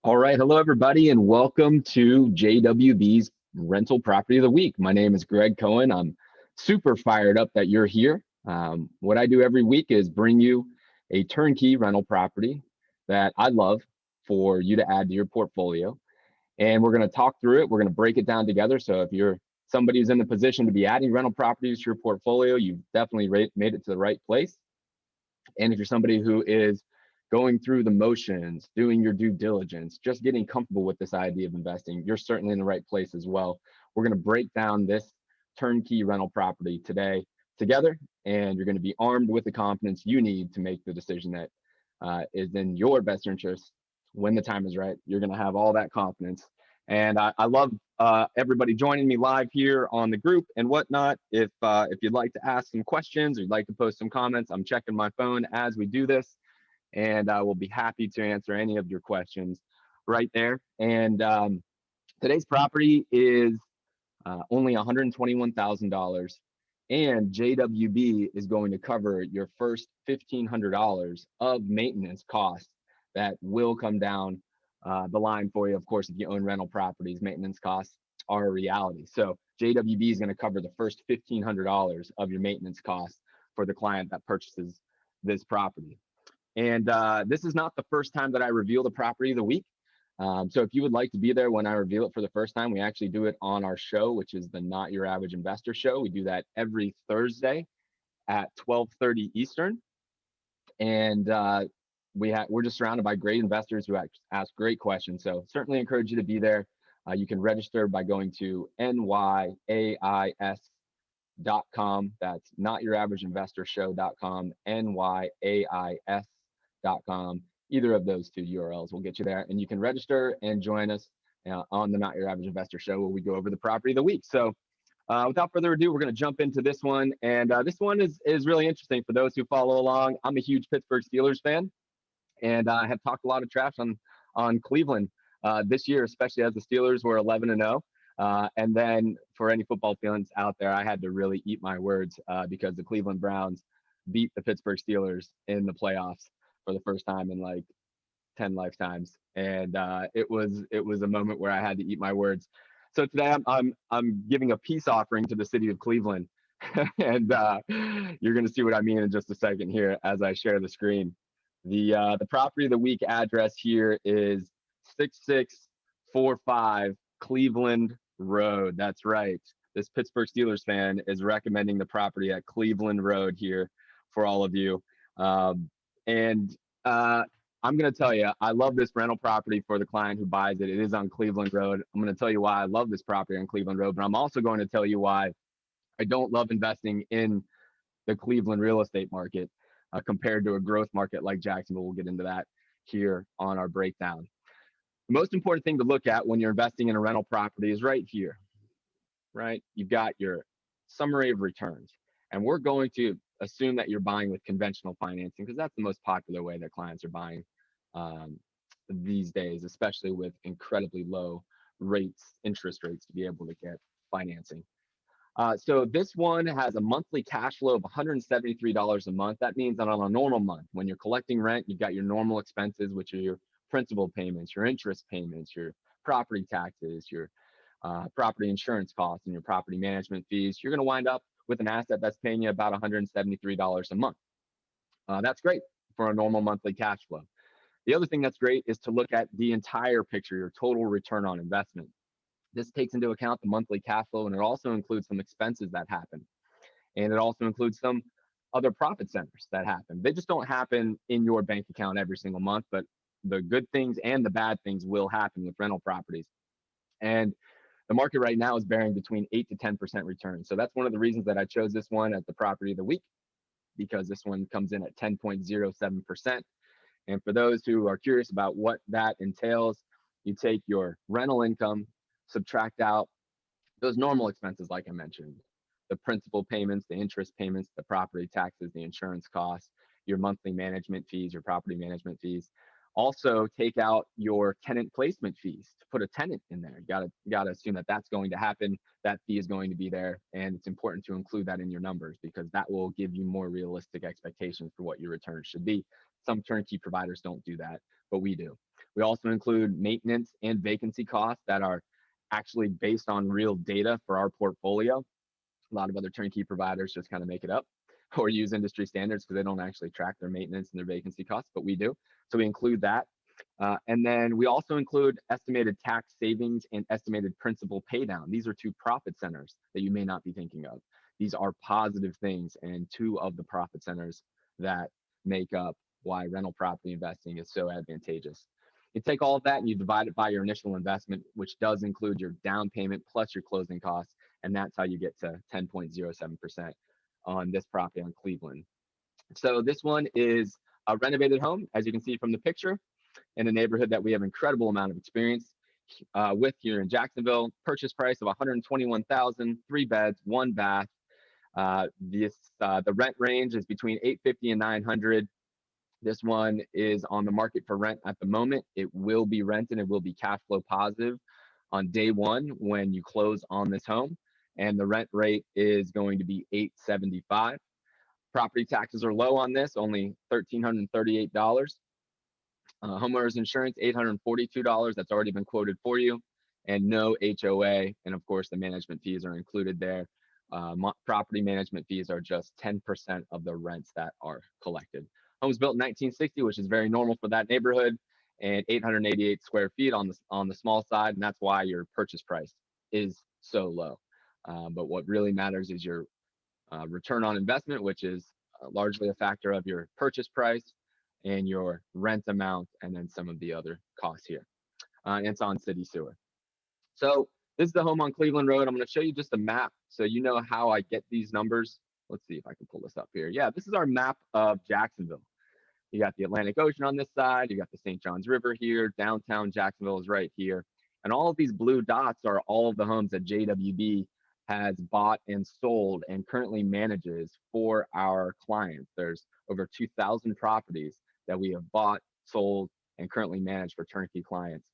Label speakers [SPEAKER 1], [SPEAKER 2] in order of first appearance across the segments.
[SPEAKER 1] All right. Hello, everybody, and welcome to JWB's Rental Property of the Week. My name is Greg Cohen. I'm super fired up that you're here. What I do every week is bring you a turnkey rental property that I love for you to add to your portfolio. And we're going to talk through it. We're going to break it down together. So if you're somebody who's in the position to be adding rental properties to your portfolio, you've definitely made it to the right place. And if you're somebody who is going through the motions, doing your due diligence, just getting comfortable with this idea of investing, you're certainly in the right place as well. We're going to break down this turnkey rental property today together, and you're going to be armed with the confidence you need to make the decision that is in your best interest when the time is right. You're going to have all that confidence. And I love everybody joining me live here on the group and whatnot. If you'd like to ask some questions or you'd like to post some comments, I'm checking my phone as we do this, and I will be happy to answer any of your questions right there. And today's property is only $121,000, and JWB is going to cover your first $1,500 of maintenance costs that will come down the line for you. Of course, if you own rental properties, maintenance costs are a reality. So JWB is going to cover the first $1,500 of your maintenance costs for the client that purchases this property. And this is not the first time that I reveal the property of the week. So if you would like to be there when I reveal it for the first time, we actually do it on our show, which is the Not Your Average Investor Show. We do that every Thursday at 12:30 Eastern. And we're just surrounded by great investors who ask great questions. So certainly encourage you to be there. You can register by going to nyais.com. That's notyouraverageinvestorshow.com, nyais.com. Either of those two URLs will get you there, and you can register and join us on the Not Your Average Investor Show, where we go over the property of the week. So without further ado, we're going to jump into this one. And this one is really interesting for those who follow along. I'm a huge Pittsburgh Steelers fan, and I have talked a lot of trash on Cleveland this year, especially as the Steelers were 11-0. And then for any football fans out there, I had to really eat my words because the Cleveland Browns beat the Pittsburgh Steelers in the playoffs for the first time in like 10 lifetimes. And it was a moment where I had to eat my words. So today I'm giving a peace offering to the city of Cleveland. And you're going to see what I mean in just a second here as I share the screen. The property of the week address here is 6645 Cleveland Road. That's right. This Pittsburgh Steelers fan is recommending the property at Cleveland Road here for all of you. And I'm going to tell you, I love this rental property for the client who buys it. It is on Cleveland Road. I'm going to tell you why I love this property on Cleveland Road, but I'm also going to tell you why I don't love investing in the Cleveland real estate market compared to a growth market like Jacksonville. We'll get into that here on our breakdown. The most important thing to look at when you're investing in a rental property is right here, right? You've got your summary of returns, and we're going to assume that you're buying with conventional financing because that's the most popular way that clients are buying these days, especially with incredibly low interest rates to be able to get financing. So this one has a monthly cash flow of $173 a month. That means that on a normal month, when you're collecting rent, you've got your normal expenses, which are your principal payments, your interest payments, your property taxes, your property insurance costs, and your property management fees. You're going to wind up with an asset that's paying you about $173 a month. That's great for a normal monthly cash flow. The other thing that's great is to look at the entire picture, your total return on investment. This takes into account the monthly cash flow, and it also includes some expenses that happen. And it also includes some other profit centers that happen. They just don't happen in your bank account every single month, but the good things and the bad things will happen with rental properties. And the market right now is bearing between 8 to 10% return. So that's one of the reasons that I chose this one as the property of the week, because this one comes in at 10.07%. And for those who are curious about what that entails, you take your rental income, subtract out those normal expenses, like I mentioned, the principal payments, the interest payments, the property taxes, the insurance costs, your monthly management fees, your property management fees. Also take out your tenant placement fees to put a tenant in there. You gotta assume that that's going to happen. That fee is going to be there, and it's important to include that in your numbers because that will give you more realistic expectations for what your returns should be. Some turnkey providers don't do that, but we do. We also include maintenance and vacancy costs that are actually based on real data for our portfolio. A lot of other turnkey providers just kind of make it up or use industry standards because they don't actually track their maintenance and their vacancy costs, but we do. So we include that. And then we also include estimated tax savings and estimated principal paydown. These are two profit centers that you may not be thinking of. These are positive things and two of the profit centers that make up why rental property investing is so advantageous. You take all of that and you divide it by your initial investment, which does include your down payment plus your closing costs, and that's how you get to 10.07% on this property on Cleveland. So this one is a renovated home, as you can see from the picture, in a neighborhood that we have incredible amount of experience with here in Jacksonville. Purchase price of $121,000, 3 beds, 1 bath. The rent range is between $850 and $900. This one is on the market for rent at the moment. It will be rented. It will be cash flow positive on day one when you close on this home. And the rent rate is going to be $875. Property taxes are low on this, only $1,338. Homeowners insurance, $842. That's already been quoted for you. And no HOA. And of course, the management fees are included there. Property management fees are just 10% of the rents that are collected. Home was built in 1960, which is very normal for that neighborhood, and 888 square feet on the small side, and that's why your purchase price is so low. But what really matters is your return on investment, which is largely a factor of your purchase price and your rent amount, and then some of the other costs here. And it's on city sewer. So this is the home on Cleveland Road. I'm going to show you just a map so you know how I get these numbers. Let's see if I can pull this up here. Yeah, this is our map of Jacksonville. You got the Atlantic Ocean on this side. You got the St. Johns River here. Downtown Jacksonville is right here. And all of these blue dots are all of the homes that JWB has bought and sold and currently manages for our clients. There's over 2,000 properties that we have bought, sold, and currently manage for turnkey clients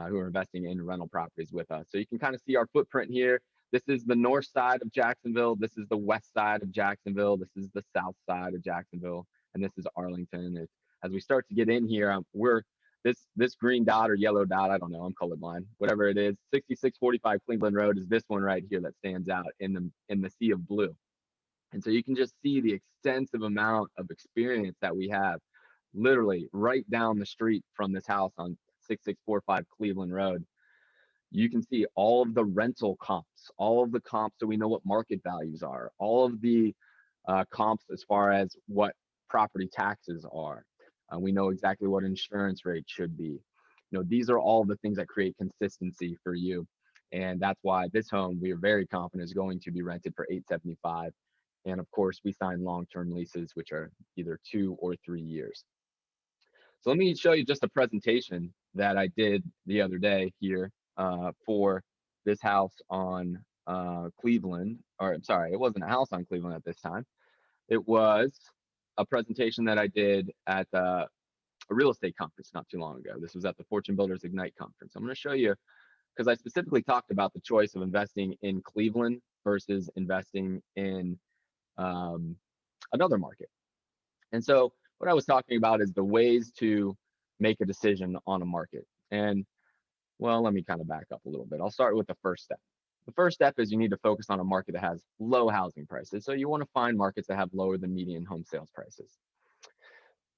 [SPEAKER 1] who are investing in rental properties with us. So you can kind of see our footprint here. This is the north side of Jacksonville. This is the west side of Jacksonville. This is the south side of Jacksonville. And this is Arlington. As we start to get in here, we're this green dot or yellow dot, I don't know, I'm colorblind, whatever it is, 6645 Cleveland Road is this one right here that stands out in the sea of blue. And so you can just see the extensive amount of experience that we have literally right down the street from this house on 6645 Cleveland Road. You can see all of the rental comps, all of the comps so we know what market values are, all of the comps as far as what property taxes are. We know exactly what insurance rate should be. These are all the things that create consistency for you. And that's why this home, we are very confident, is going to be rented for $875. And of course, we sign long-term leases, which are either 2 or 3 years. So let me show you just a presentation that I did the other day here for this house on Cleveland, or I'm sorry, it wasn't a house on Cleveland at this time. It was a presentation that I did at a real estate conference not too long ago. This was at the Fortune Builders Ignite conference. I'm going to show you, because I specifically talked about the choice of investing in Cleveland versus investing in another market. And so what I was talking about is the ways to make a decision on a market. And well, let me kind of back up a little bit. I'll start with the first step. The first step is you need to focus on a market that has low housing prices. So you want to find markets that have lower than median home sales prices.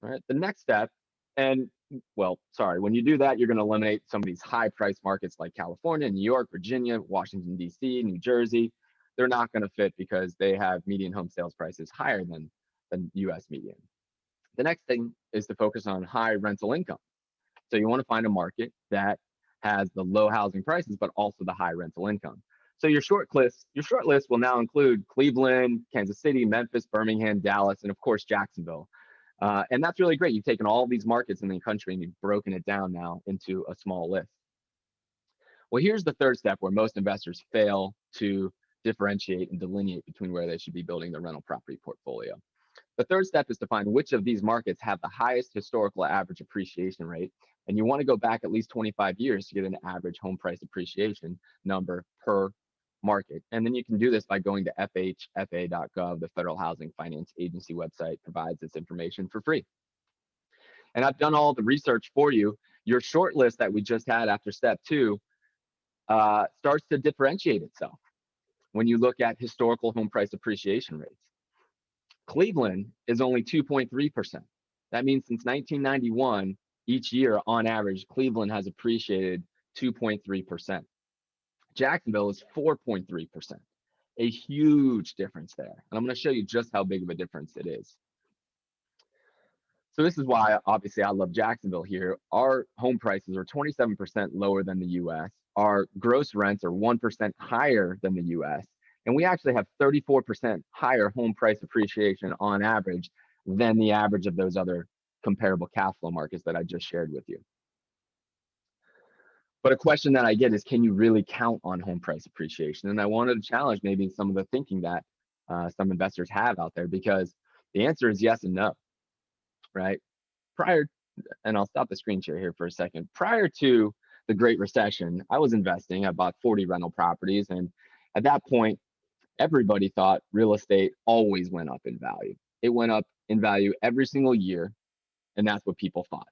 [SPEAKER 1] All right. The next step, and well, sorry, when you do that, you're going to eliminate some of these high price markets like California, New York, Virginia, Washington, D.C., New Jersey. They're not going to fit because they have median home sales prices higher than the U.S. median. The next thing is to focus on high rental income. So you want to find a market that has the low housing prices, but also the high rental income. So your short list will now include Cleveland, Kansas City, Memphis, Birmingham, Dallas, and of course, Jacksonville. And that's really great. You've taken all these markets in the country and you've broken it down now into a small list. Well, here's the third step where most investors fail to differentiate and delineate between where they should be building their rental property portfolio. The third step is to find which of these markets have the highest historical average appreciation rate. And you want to go back at least 25 years to get an average home price appreciation number per market. And then you can do this by going to FHFA.gov, the Federal Housing Finance Agency website provides this information for free. And I've done all the research for you. your short list that we just had after step 2 starts to differentiate itself when you look at historical home price appreciation rates. Cleveland is only 2.3%. That means since 1991, each year on average, Cleveland has appreciated 2.3%. Jacksonville is 4.3%. A huge difference there. And I'm going to show you just how big of a difference it is. So this is why, obviously, I love Jacksonville here. Our home prices are 27% lower than the US. Our gross rents are 1% higher than the US. And we actually have 34% higher home price appreciation on average than the average of those other comparable cash flow markets that I just shared with you. But a question that I get is, can you really count on home price appreciation? And I wanted to challenge maybe some of the thinking that some investors have out there, because the answer is yes and no, right? And I'll stop the screen share here for a second. Prior to the Great Recession, I was investing. I bought 40 rental properties. And at that point, everybody thought real estate always went up in value. It went up in value every single year. And that's what people thought.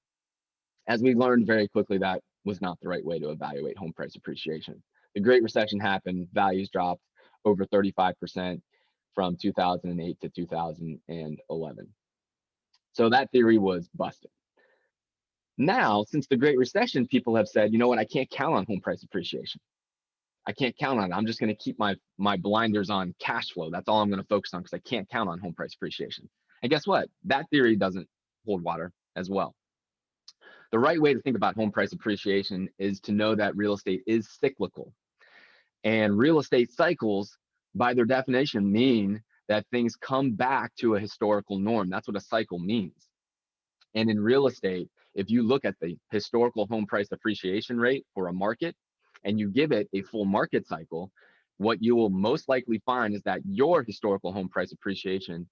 [SPEAKER 1] As we learned very quickly, that was not the right way to evaluate home price appreciation. The Great Recession happened, values dropped over 35% from 2008 to 2011. So that theory was busted. Now, since the Great Recession, people have said, you know what, I can't count on home price appreciation. I can't count on it. I'm just going to keep my blinders on cash flow. That's all I'm going to focus on, because I can't count on home price appreciation. And guess what? That theory doesn't hold water as well. The right way to think about home price appreciation is to know that real estate is cyclical. And real estate cycles, by their definition, mean that things come back to a historical norm. That's what a cycle means. And in real estate, if you look at the historical home price appreciation rate for a market and you give it a full market cycle, what you will most likely find is that your historical home price appreciation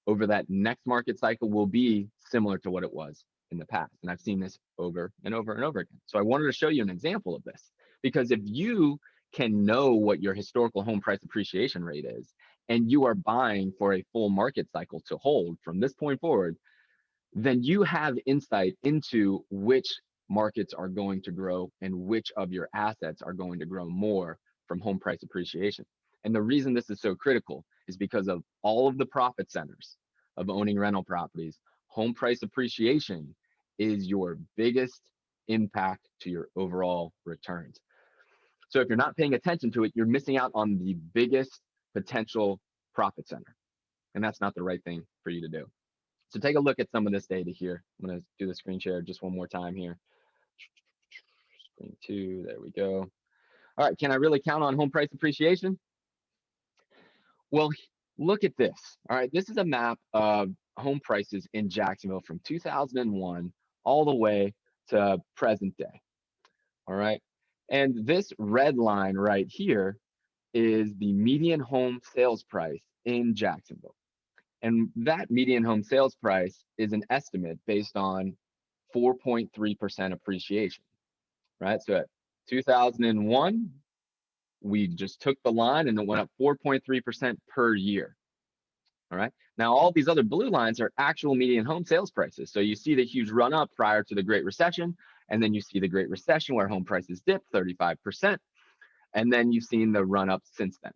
[SPEAKER 1] over that next market cycle will be similar to what it was in the past. And I've seen this over and over and over again. So I wanted to show you an example of this, because if you can know what your historical home price appreciation rate is, and you are buying for a full market cycle to hold from this point forward, then you have insight into which markets are going to grow and which of your assets are going to grow more from home price appreciation. And the reason this is so critical is because of all of the profit centers of owning rental properties. Home price appreciation is your biggest impact to your overall returns. So if you're not paying attention to it, you're missing out on the biggest potential profit center. And that's not the right thing for you to do. So take a look at some of this data here. I'm going to do the screen share just one more time here. Screen 2, there we go. All right, can I really count on home price appreciation? Well, look at this. All right, this is a map of home prices in Jacksonville from 2001 all the way to present day. All right, and this red line right here is the median home sales price in Jacksonville. And that median home sales price is an estimate based on 4.3% appreciation, right? So at 2001, we just took the line and it went up 4.3% per year. All right. Now, all these other blue lines are actual median home sales prices. So you see the huge run up prior to the Great Recession, and then you see the Great Recession where home prices dipped 35%, and then you've seen the run up since then.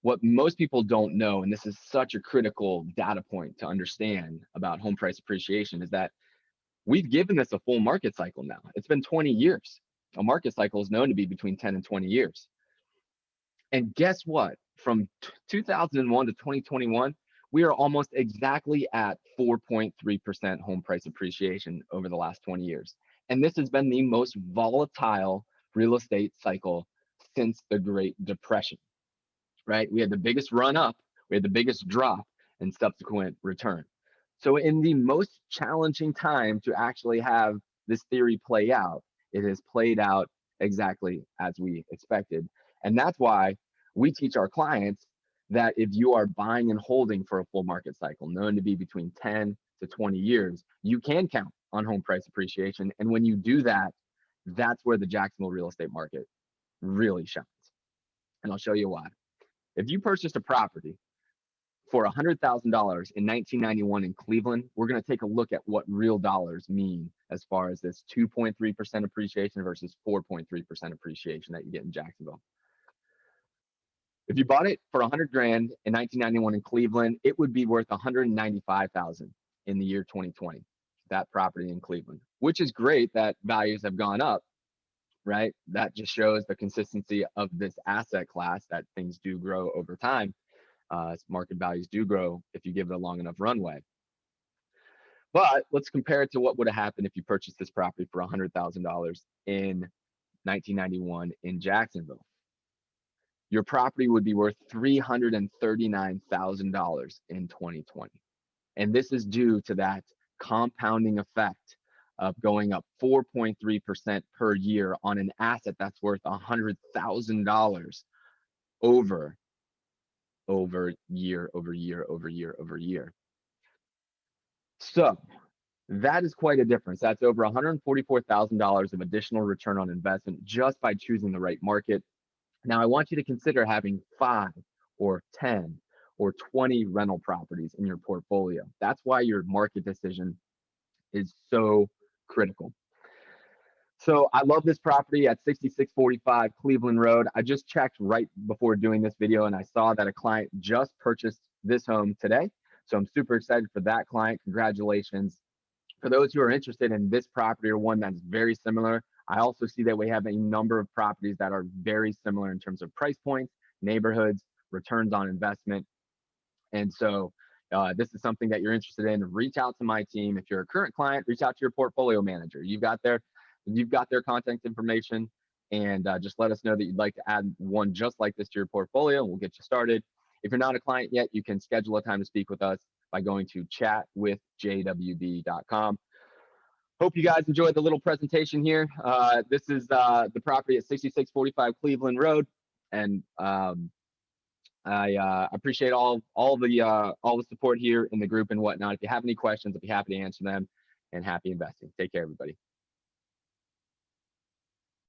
[SPEAKER 1] What most people don't know, and this is such a critical data point to understand about home price appreciation, is that we've given this a full market cycle now. It's been 20 years. A market cycle is known to be between 10 and 20 years. And guess what? From 2001 to 2021, we are almost exactly at 4.3% home price appreciation over the last 20 years. And this has been the most volatile real estate cycle since the Great Depression, right? We had the biggest run up, we had the biggest drop, and subsequent return. So in the most challenging time to actually have this theory play out, it has played out exactly as we expected. And that's why we teach our clients that if you are buying and holding for a full market cycle, known to be between 10 to 20 years, you can count on home price appreciation. And when you do that, that's where the Jacksonville real estate market really shines. And I'll show you why. If you purchased a property for $100,000 in 1991 in Cleveland, we're going to take a look at what real dollars mean as far as this 2.3% appreciation versus 4.3% appreciation that you get in Jacksonville. If you bought it for 100 grand in 1991 in Cleveland, it would be worth 195,000 in the year 2020. That property in Cleveland, which is great that values have gone up, right? That just shows the consistency of this asset class, that things do grow over time. Market values do grow if you give it a long enough runway. But let's compare it to what would have happened if you purchased this property for $100,000 in 1991 in Jacksonville. Your property would be worth $339,000 in 2020. And this is due to that compounding effect of going up 4.3% per year on an asset that's worth $100,000 over year over year over year over year. So that is quite a difference. That's over $144,000 of additional return on investment just by choosing the right market. Now, I want you to consider having 5 or 10 or 20 rental properties in your portfolio. That's why your market decision is so critical. So I love this property at 6645 Cleveland Road. I just checked right before doing this video and I saw that a client just purchased this home today. So I'm super excited for that client. Congratulations. For those who are interested in this property or one that's very similar, I also see that we have a number of properties that are very similar in terms of price points, neighborhoods, returns on investment. And so this is something that you're interested in. Reach out to my team. If you're a current client, reach out to your portfolio manager. You've got their contact information, and just let us know that you'd like to add one just like this to your portfolio, and we'll get you started. If you're not a client yet, you can schedule a time to speak with us by going to chatwithjwb.com. Hope you guys enjoyed the little presentation here. This is the property at 6645 Cleveland Road, and I appreciate all the support here in the group and whatnot. If you have any questions, I'll be happy to answer them, and happy investing. Take care, everybody.